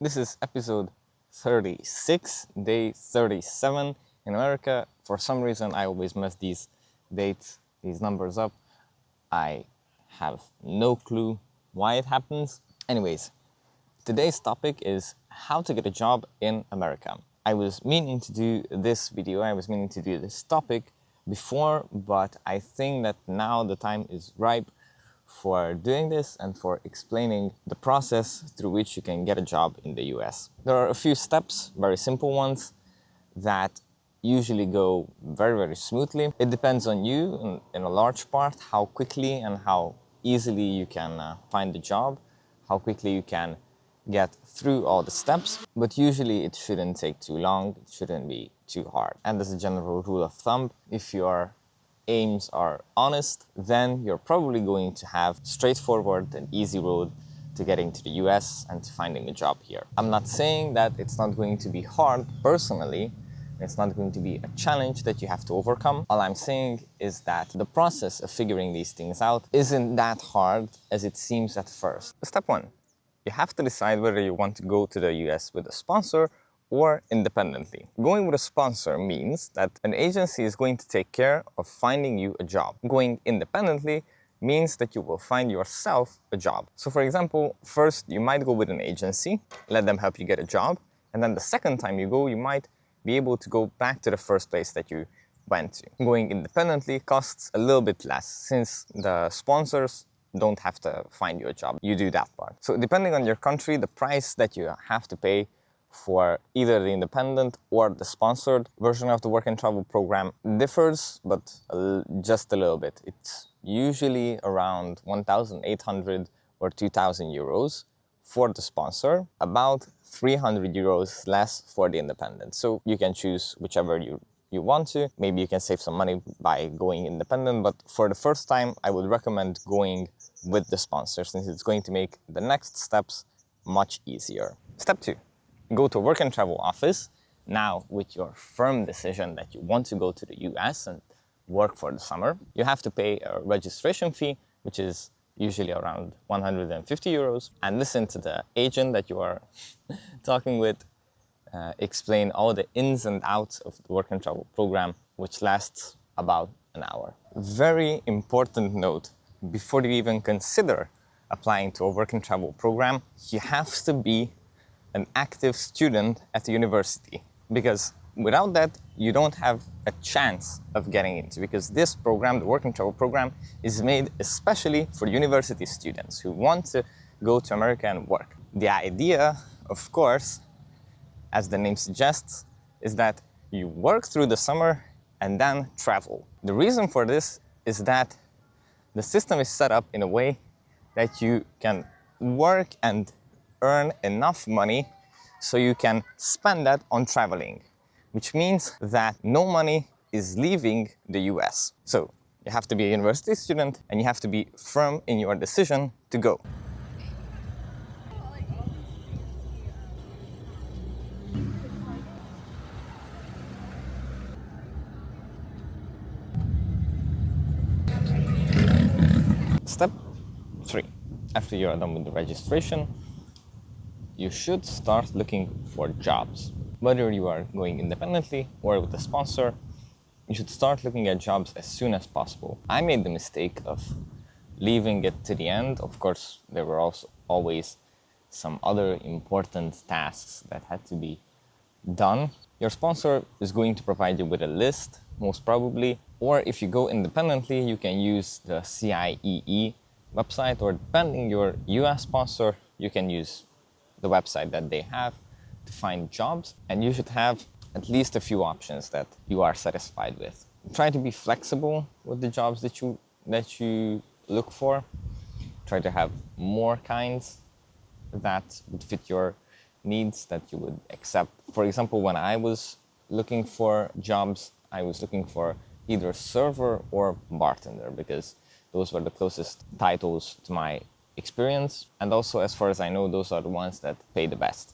This is episode 36, day 37 in America. For some reason, I always mess these dates, these numbers up. I have no clue why it happens. Anyways, today's topic is how to get a job in America. I was meaning to do this video, I was meaning to do this topic before, but I think that now the time is ripe for doing this and for explaining the process through which you can get a job in the US. There are a few steps, very simple ones, that usually go very smoothly. It depends on you in a large part, how quickly and how easily you can find a job, how quickly you can get through all the steps, but usually it shouldn't take too long, it shouldn't be too hard. And as a general rule of thumb, if your aims are honest, then you're probably going to have straightforward and easy road to getting to the US and to finding a job here. I'm not saying that it's not going to be hard personally, it's not going to be a challenge that you have to overcome. All I'm saying is that the process of figuring these things out isn't that hard as it seems at first. Step one, you have to decide whether you want to go to the US with a sponsor or independently. Going with a sponsor means that an agency is going to take care of finding you a job. Going independently means that you will find yourself a job. So for example, first you might go with an agency, let them help you get a job, and then the second time you go, you might be able to go back to the first place that you went to. Going independently costs a little bit less since the sponsors don't have to find you a job. You do that part. So depending on your country, the price that you have to pay for either the independent or the sponsored version of the work and travel program differs, but just a little bit. It's usually around 1,800 or 2,000 euros for the sponsor, about 300 euros less for the independent. So you can choose whichever you want to. Maybe you can save some money by going independent, but for the first time, I would recommend going with the sponsor since it's going to make the next steps much easier. Step two. Go to a work and travel office. Now, with your firm decision that you want to go to the US and work for the summer, you have to pay a registration fee, which is usually around 150 euros, and listen to the agent that you are talking with explain all the ins and outs of the work and travel program, which lasts about an hour. Very important note, before you even consider applying to a work and travel program, you have to be an active student at the university, because without that you don't have a chance of getting into, because this program, the work and travel program, is made especially for university students who want to go to America and work. The idea, of course, as the name suggests, is that you work through the summer and then travel. The reason for this is that the system is set up in a way that you can work and earn enough money so you can spend that on traveling, which means that no money is leaving the US. So you have to be a university student and you have to be firm in your decision to go. Step 3. After you are done with the registration, you should start looking for jobs. Whether you are going independently or with a sponsor, you should start looking at jobs as soon as possible. I made the mistake of leaving it to the end. Of course, there were also always some other important tasks that had to be done. Your sponsor is going to provide you with a list, most probably, or if you go independently, you can use the CIEE website, or depending your US sponsor, you can use the website that they have to find jobs, and you should have at least a few options that you are satisfied with. Try to be flexible with the jobs that you look for. Try to have more kinds that would fit your needs, that you would accept. For example, when I was looking for jobs, I was looking for either server or bartender, because those were the closest titles to my experience, and also, as far as I know, those are the ones that pay the best,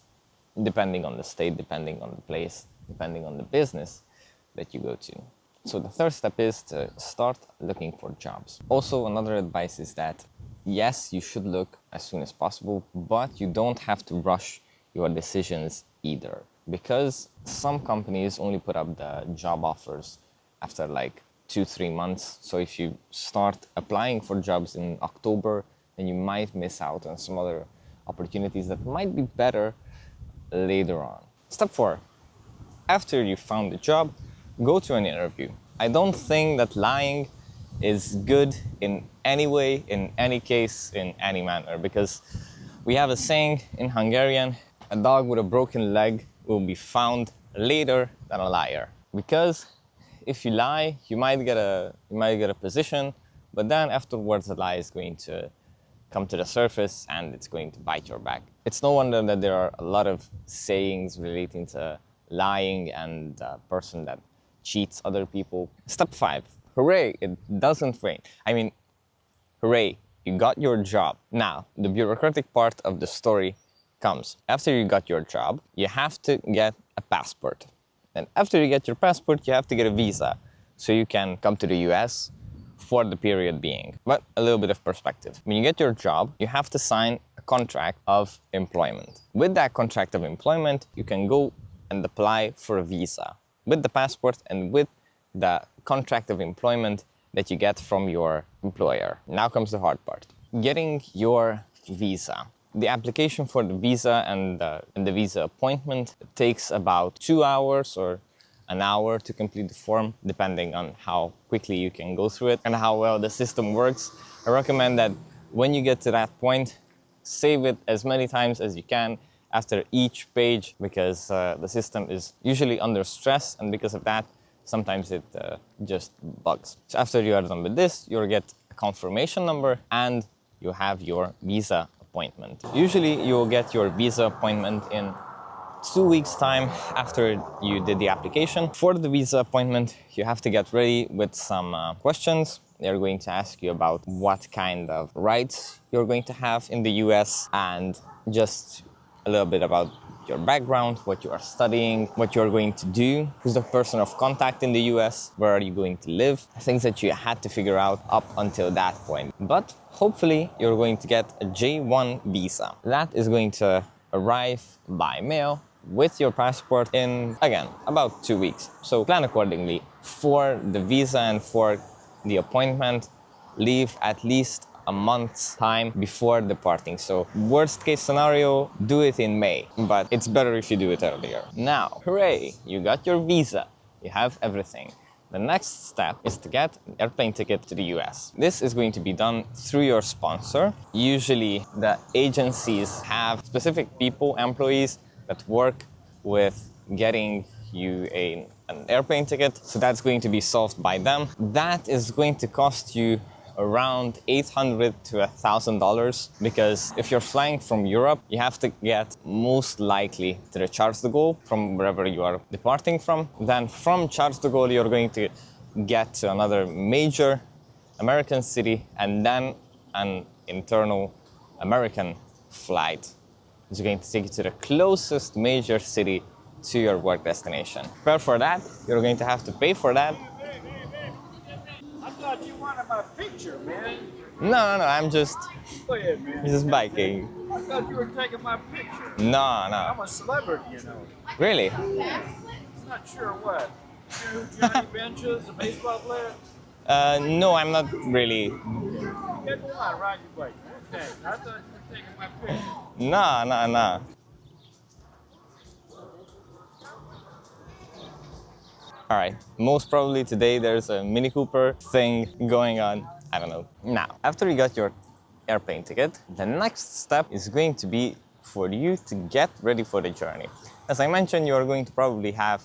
depending on the state, depending on the place, depending on the business that you go to. So the third step is to start looking for jobs. Also, another advice is that yes, you should look as soon as possible, but you don't have to rush your decisions either. Because some companies only put up the job offers after like 2-3 months. So if you start applying for jobs in October, then you might miss out on some other opportunities that might be better later on. Step 4. After you found the job, go to an interview. I don't think that lying is good in any way, in any case, in any manner, because we have a saying in Hungarian, a dog with a broken leg will be found later than a liar. Because if you lie, you might get a position, but then afterwards the lie is going to come to the surface and it's going to bite your back. It's no wonder that there are a lot of sayings relating to lying and a person that cheats other people. Step 5. Hooray, it doesn't rain. I mean, hooray, you got your job. Now, the bureaucratic part of the story comes. After you got your job, you have to get a passport. And after you get your passport, you have to get a visa so you can come to the US for the period being. But a little bit of perspective. When you get your job, you have to sign a contract of employment. With that contract of employment, you can go and apply for a visa with the passport and with the contract of employment that you get from your employer. Now comes the hard part. Getting your visa. The application for the visa and the visa appointment takes about 2 hours or an hour to complete the form, depending on how quickly you can go through it and how well the system works. I recommend that when you get to that point, save it as many times as you can after each page, because the system is usually under stress, and because of that, sometimes it just bugs. So after you are done with this, you'll get a confirmation number and you have your visa appointment. Usually you'll get your visa appointment in 2 weeks' time after you did the application. For the visa appointment, you have to get ready with some questions. They're going to ask you about what kind of rights you're going to have in the US and just a little bit about your background, what you are studying, what you're going to do, who's the person of contact in the US, where are you going to live, things that you had to figure out up until that point. But hopefully you're going to get a J1 visa. That is going to arrive by mail with your passport in, again, about 2 weeks. So plan accordingly. For the visa and for the appointment, leave at least a month's time before departing. So worst case scenario, do it in May, but it's better if you do it earlier. Now, hooray, you got your visa, you have everything. The next step is to get an airplane ticket to the US. This is going to be done through your sponsor. Usually the agencies have specific people, employees that work with getting you an airplane ticket. So that's going to be solved by them. That is going to cost you around $800 to $1,000, because if you're flying from Europe, you have to get most likely to the Charles de Gaulle from wherever you are departing from. Then from Charles de Gaulle, you're going to get to another major American city and then an internal American flight. It's going to take you to the closest major city to your work destination. Prepare for that. You're going to have to pay for that. I thought you wanted my picture, man. No, I'm just Go ahead, man. just biking. I thought you were taking my picture. No. I'm a celebrity, you know. Really? I'm not sure what. You know who Johnny Bench is, a baseball player? No, I'm not really. Get the line, ride your bike. Okay. I thought you were taking my picture. No. All right, most probably today there's a Mini Cooper thing going on. I don't know. Now, after you got your airplane ticket, the next step is going to be for you to get ready for the journey. As I mentioned, you're going to probably have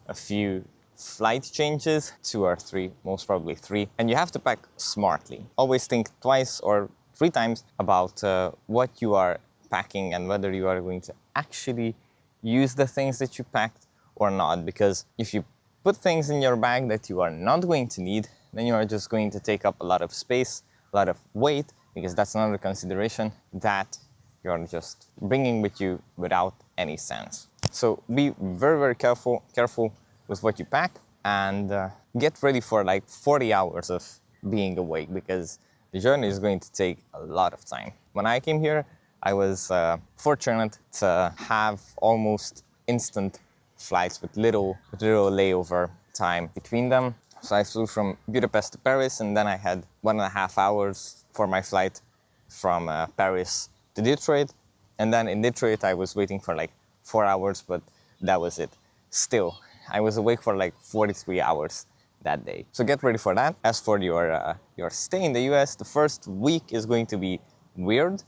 a few flight changes, 2 or 3, most probably 3, and you have to pack smartly. Always think twice or 3 times about what you are packing and whether you are going to actually use the things that you packed or not, because if you put things in your bag that you are not going to need, then you are just going to take up a lot of space, a lot of weight, because that's another consideration that you're just bringing with you without any sense. So be very, very careful with what you pack, and get ready for like 40 hours of being awake, because the journey is going to take a lot of time. When I came here, I was fortunate to have almost instant flights with little layover time between them. So I flew from Budapest to Paris, and then I had 1.5 hours for my flight from Paris to Detroit. And then in Detroit, I was waiting for like 4 hours, but that was it. Still, I was awake for like 43 hours that day. So get ready for that. As for your stay in the US, the first week is going to be weird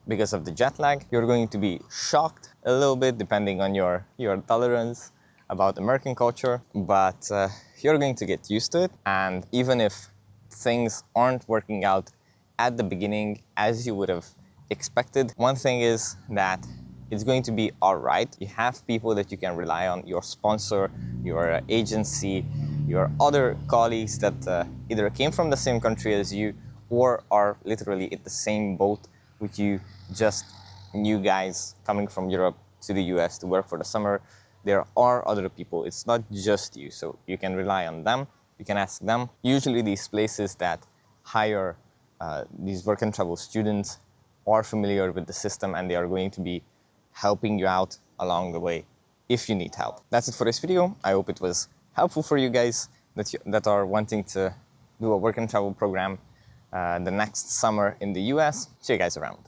because of the jet lag. You're going to be shocked a little bit depending on your tolerance about American culture, but you're going to get used to it. And even if things aren't working out at the beginning as you would have expected, one thing is that it's going to be all right. You have people that you can rely on, your sponsor, your agency, your other colleagues that either came from the same country as you or are literally in the same boat with you, just new guys coming from Europe to the US to work for the summer. There are other people. It's not just you, so you can rely on them. You can ask them. Usually these places that hire these work and travel students are familiar with the system, and they are going to be helping you out along the way if you need help. That's it for this video. I hope it was helpful for you guys that are wanting to do a work and travel program the next summer in the US. See you guys around.